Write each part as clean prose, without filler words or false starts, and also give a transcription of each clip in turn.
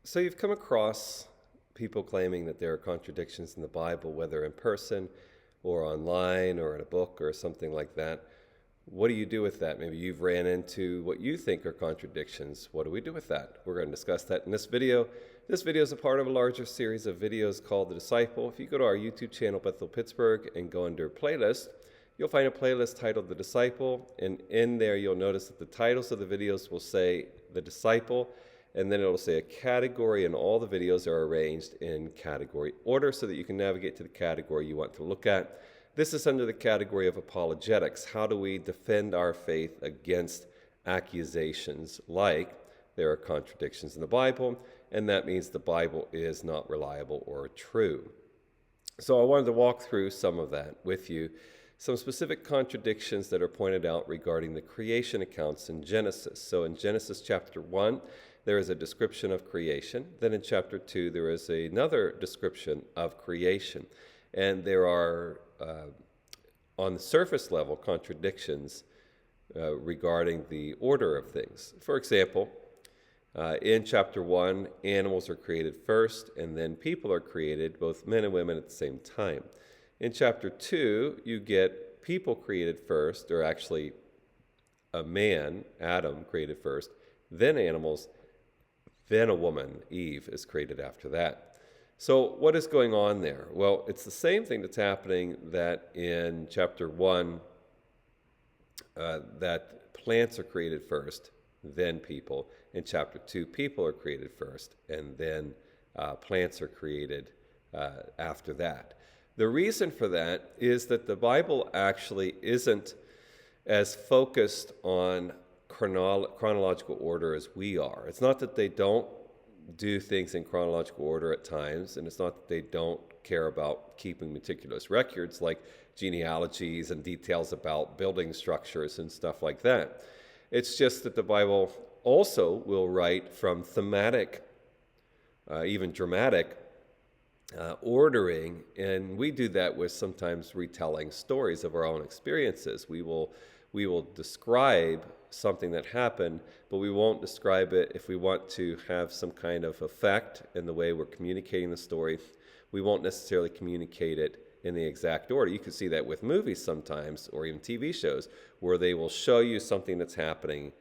So you've come across people claiming that there are contradictions in the Bible, whether in person or online or in a book or something like that. What do you do with that? Maybe you've ran into what you think are contradictions. What do we do with that? We're going to discuss that in this video. This video is a part of a larger series of videos called The Disciple. If you go to our YouTube channel, Bethel Pittsburgh, and go under playlist, you'll find a playlist titled The Disciple, and in there you'll notice that the titles of the videos will say The Disciple, and then it'll say a category, and all the videos are arranged in category order so that you can navigate to the category you want to look at. This is under the category of apologetics. How do we defend our faith against accusations like there are contradictions in the Bible, and that means the Bible is not reliable or true. So I wanted to walk through some of that with you, some specific contradictions that are pointed out regarding the creation accounts in Genesis. So in Genesis chapter 1, there is a description of creation. Then in chapter 2, there is another description of creation. And there are, on the surface level, contradictions regarding the order of things. For example, in chapter 1, animals are created first, and then people are created, both men and women, at the same time. In chapter 2, you get people created first, or actually a man, Adam, created first, then animals, then a woman, Eve, is created after that. So what is going on there? Well, it's the same thing that's happening that in chapter 1, that plants are created first, then people. In chapter 2, people are created first, and then plants are created after that. The reason for that is that the Bible actually isn't as focused on chronological order as we are. It's not that they don't do things in chronological order at times, and it's not that they don't care about keeping meticulous records like genealogies and details about building structures and stuff like that. It's just that the Bible also will write from thematic, even dramatic ordering, and we do that with sometimes retelling stories of our own experiences. We will describe something that happened, but we won't describe it if we want to have some kind of effect in the way we're communicating the story. We won't necessarily communicate it in the exact order. You can see that with movies sometimes, or even TV shows, where they will show you something that's happening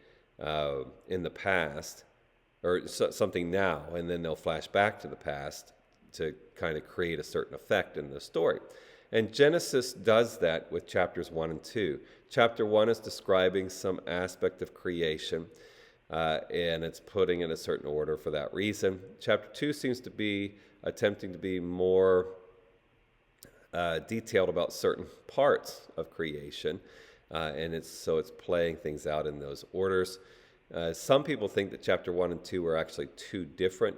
in the past, or something now, and then they'll flash back to the past to kind of create a certain effect in the story. And Genesis does that with chapters 1 and 2. Chapter 1 is describing some aspect of creation, and it's putting in a certain order for that reason. Chapter 2 seems to be attempting to be more detailed about certain parts of creation, and it's playing things out in those orders. Some people think that chapter 1 and 2 are actually two different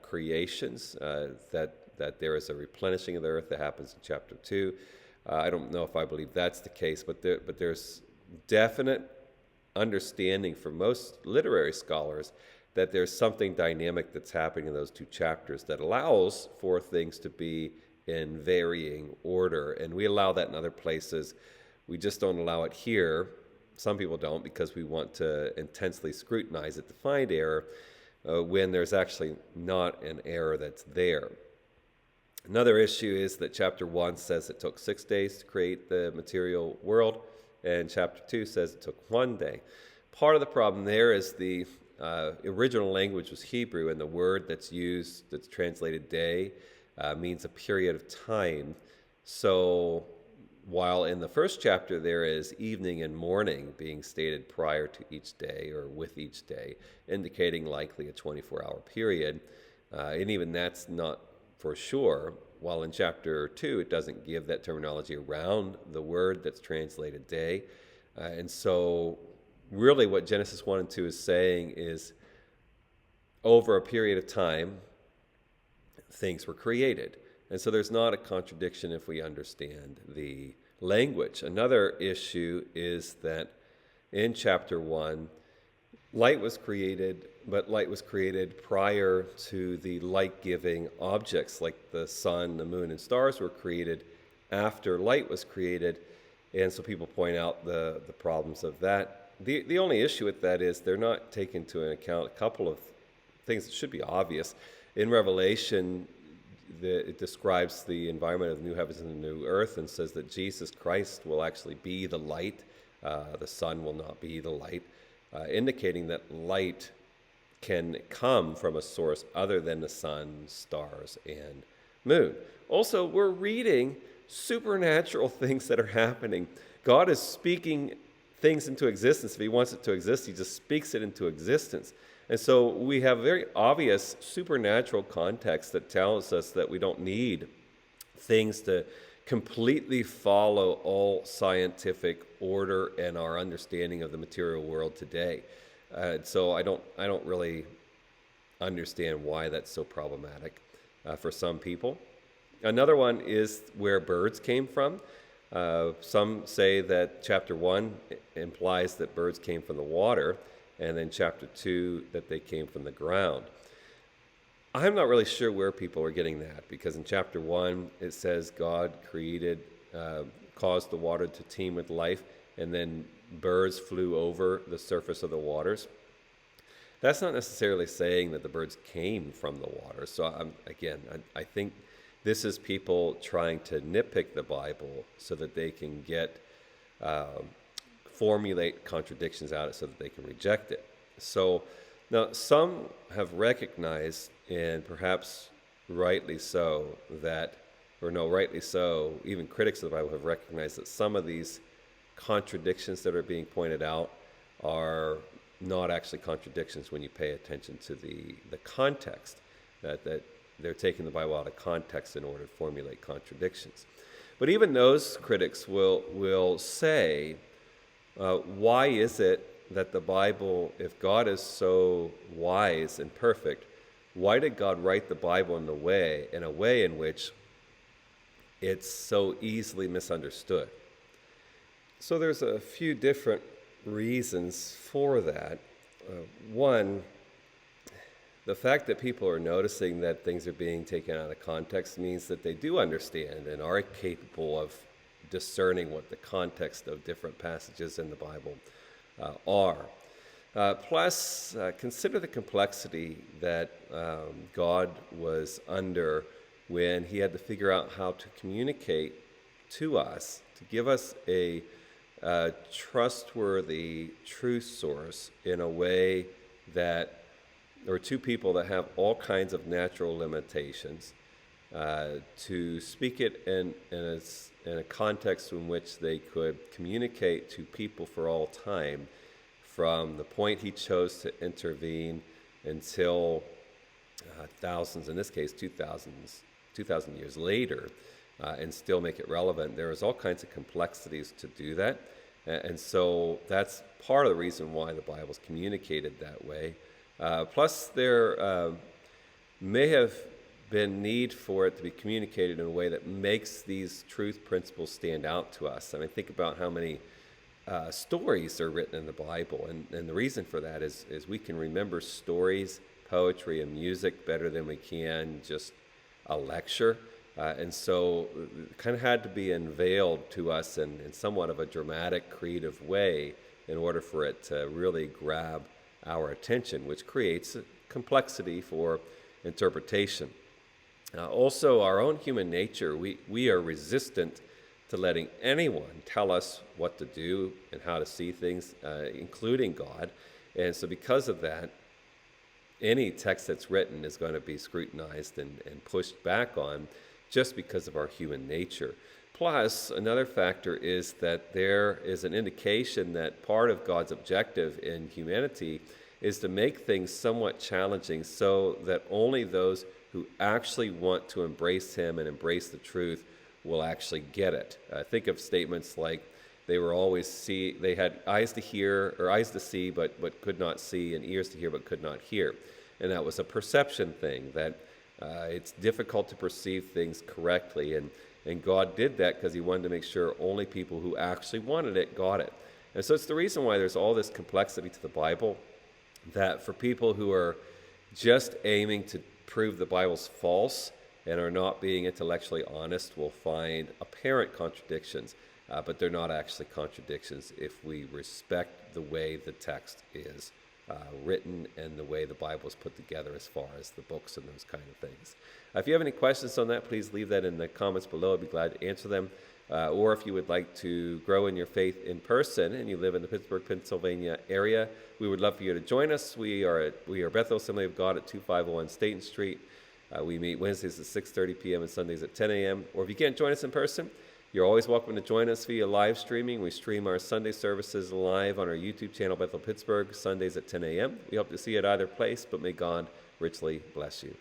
creations, that there is a replenishing of the earth that happens in chapter 2. I don't know if I believe that's the case, but there's definite understanding for most literary scholars that there's something dynamic that's happening in those two chapters that allows for things to be in varying order. And we allow that in other places. We just don't allow it here. Some people don't, because we want to intensely scrutinize it to find error when there's actually not an error that's there. Another issue is that chapter 1 says it took 6 days to create the material world, and chapter 2 says it took 1 day. Part of the problem there is the original language was Hebrew, and the word that's used, that's translated day, means a period of time. So while in the first chapter there is evening and morning being stated prior to each day or with each day, indicating likely a 24-hour period, and even that's not for sure, while in chapter 2 it doesn't give that terminology around the word that's translated day. And so really what Genesis 1 and 2 is saying is over a period of time, things were created. And so there's not a contradiction if we understand the language. Another issue is that in chapter 1, light was created, but light was created prior to the light-giving objects like the sun, the moon, and stars were created after light was created. And so people point out the problems of that. The only issue with that is they're not taking into account a couple of things that should be obvious. In Revelation, it describes the environment of the new heavens and the new earth and says that Jesus Christ will actually be the light. The sun will not be the light, indicating that light can come from a source other than the sun, stars, and moon. Also, we're reading supernatural things that are happening. God is speaking things into existence. If he wants it to exist, he just speaks it into existence. And so we have very obvious supernatural context that tells us that we don't need things to completely follow all scientific order and our understanding of the material world today. So I don't really understand why that's so problematic for some people. Another one is where birds came from. Some say that chapter 1 implies that birds came from the water, and then chapter 2 that they came from the ground. I'm not really sure where people are getting that, because in chapter 1 it says God created, caused the water to teem with life, and then birds flew over the surface of the waters. That's not necessarily saying that the birds came from the water. So I think this is people trying to nitpick the Bible so that they can formulate contradictions out of it so that they can reject it. So now some have recognized, and perhaps rightly so, even critics of the Bible have recognized that some of these contradictions that are being pointed out are not actually contradictions when you pay attention to the context, that they're taking the Bible out of context in order to formulate contradictions. But even those critics will say, why is it that the Bible, if God is so wise and perfect, why did God write the Bible in a way in which it's so easily misunderstood? So there's a few different reasons for that. One, the fact that people are noticing that things are being taken out of context means that they do understand and are capable of discerning what the context of different passages in the Bible are. Plus, consider the complexity that God was under when he had to figure out how to communicate to us, to give us a trustworthy truth source in a way that there are two people that have all kinds of natural limitations, to speak it in a context in which they could communicate to people for all time, from the point he chose to intervene until thousands, in this case 2,000 years later, and still make it relevant. There is all kinds of complexities to do that, and so that's part of the reason why the Bible is communicated that way. Plus, there may have been need for it to be communicated in a way that makes these truth principles stand out to us. I mean, think about how many stories are written in the Bible, and the reason for that is we can remember stories, poetry, and music better than we can just a lecture. And so it kind of had to be unveiled to us in somewhat of a dramatic, creative way in order for it to really grab our attention, which creates a complexity for interpretation. Also, our own human nature, we are resistant to letting anyone tell us what to do and how to see things, including God. And so because of that, any text that's written is going to be scrutinized and pushed back on just because of our human nature. Plus, another factor is that there is an indication that part of God's objective in humanity is to make things somewhat challenging so that only those who actually want to embrace him and embrace the truth will actually get it. Think of statements like they had eyes to hear or eyes to see but could not see, and ears to hear but could not hear. And that was a perception thing, that it's difficult to perceive things correctly, and God did that because he wanted to make sure only people who actually wanted it got it. And so it's the reason why there's all this complexity to the Bible, that for people who are just aiming to prove the Bible's false and are not being intellectually honest will find apparent contradictions, but they're not actually contradictions if we respect the way the text is written and the way the Bible is put together as far as the books and those kind of things. If you have any questions on that, please leave that in the comments below. I'd be glad to answer them. Or if you would like to grow in your faith in person and you live in the Pittsburgh, Pennsylvania area, we would love for you to join us. We are Bethel Assembly of God at 2501 Staten Street. We meet Wednesdays at 6:30 p.m. and Sundays at 10 a.m. Or if you can't join us in person, you're always welcome to join us via live streaming. We stream our Sunday services live on our YouTube channel, Bethel Pittsburgh, Sundays at 10 a.m. We hope to see you at either place, but may God richly bless you.